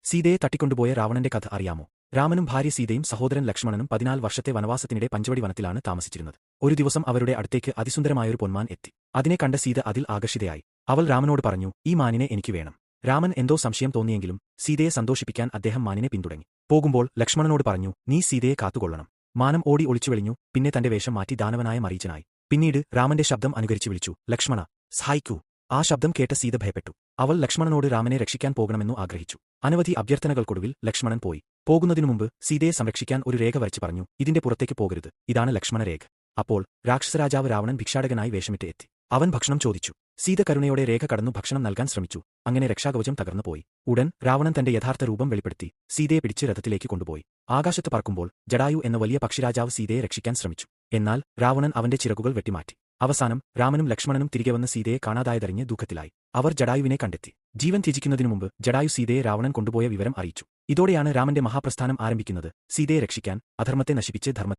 സീതയെ തട്ടിക്കൊണ്ടുപോയ രാവണന്റെ കഥ അറിയാമോ? രാമനും ഭാര്യ സീതയും സഹോദരൻ ലക്ഷ്മണനും 14 വർഷത്തെ വനവാസത്തിനിടെ പഞ്ചവടി വനത്തിലാണ് താമസിച്ചിരുന്നത്. ഒരു ദിവസം അവരുടെ അടുത്തേക്ക് അതിസുന്ദരമായൊരു പൊന്മാൻ എത്തി. അതിനെ കണ്ട സീത അതിൽ ആകർഷിതയായി. അവൾ രാമനോട് പറഞ്ഞു, ഈ മാനിനെ എനിക്ക് വേണം. രാമൻ എന്തോ സംശയം തോന്നിയെങ്കിലും സീതയെ സന്തോഷിപ്പിക്കാൻ അദ്ദേഹം മാനിനെ പിന്തുടങ്ങി. പോകുമ്പോൾ ലക്ഷ്മണനോട് പറഞ്ഞു, നീ സീതയെ കാത്തുകൊള്ളണം. മാനം ഓടി ഒളിച്ചുവെളിഞ്ഞു. പിന്നെ തന്റെ വേഷം മാറ്റി ദാനവനായ മരീചനായി. പിന്നീട് രാമന്റെ ശബ്ദം അനുകരിച്ചു വിളിച്ചു, ലക്ഷ്മണ, സഹായിക്കൂ. ആ ശബ്ദം കേട്ട സീത ഭയപ്പെട്ടു. അവൾ ലക്ഷ്മണനോട് രാമനെ രക്ഷിക്കാൻ പോകണമെന്നു ആഗ്രഹിച്ചു. അനവധി അഭ്യർത്ഥനകൾക്കൊടുവിൽ ലക്ഷ്മണൻ പോയി. പോകുന്നതിനു മുമ്പ് സീതയെ സംരക്ഷിക്കാൻ ഒരു രേഖ വരച്ചു പറഞ്ഞു, ഇതിന്റെ പുറത്തേക്ക് പോകരുത്, ഇതാണ് ലക്ഷ്മണരേഖ. അപ്പോൾ രാക്ഷസരാജാവ് രാവണൻ ഭിക്ഷാടകനായി വേഷമിട്ട് എത്തി. അവൻ ഭക്ഷണം ചോദിച്ചു. സീത കരുണയോടെ രേഖ കടന്നു ഭക്ഷണം നൽകാൻ ശ്രമിച്ചു. അങ്ങനെ രക്ഷാകവചം തകർന്നുപോയി. ഉടൻ രാവണൻ തന്റെ യഥാർത്ഥ രൂപം വെളിപ്പെടുത്തി സീതയെ പിടിച്ച് രഥത്തിലേക്ക് കൊണ്ടുപോയി. ആകാശത്ത് പറക്കുമ്പോൾ ജടായു എന്ന വലിയ പക്ഷിരാജാവ് സീതയെ രക്ഷിക്കാൻ ശ്രമിച്ചു. എന്നാൽ രാവണൻ അവന്റെ ചിറകുകൾ വെട്ടിമാറ്റി. അവസാനം രാമനും ലക്ഷ്മണനും തിരികെ വന്ന് സീതയെ കാണാതായതറിഞ്ഞ് ദുഃഖത്തിലായി. അവർ ജടായുവിനെ കണ്ടെത്തി. ജീവൻ ത്യജിക്കുന്നതിനു മുമ്പ് ജടായു സീതയെ രാവണൻ കൊണ്ടുപോയ വിവരം അറിയിച്ചു. ഇതോടെയാണ് രാമന്റെ മഹാപ്രസ്ഥാനം ആരംഭിക്കുന്നത്. സീതയെ രക്ഷിക്കാൻ, അധർമ്മത്തെ നശിപ്പിച്ച് ധർമ്മ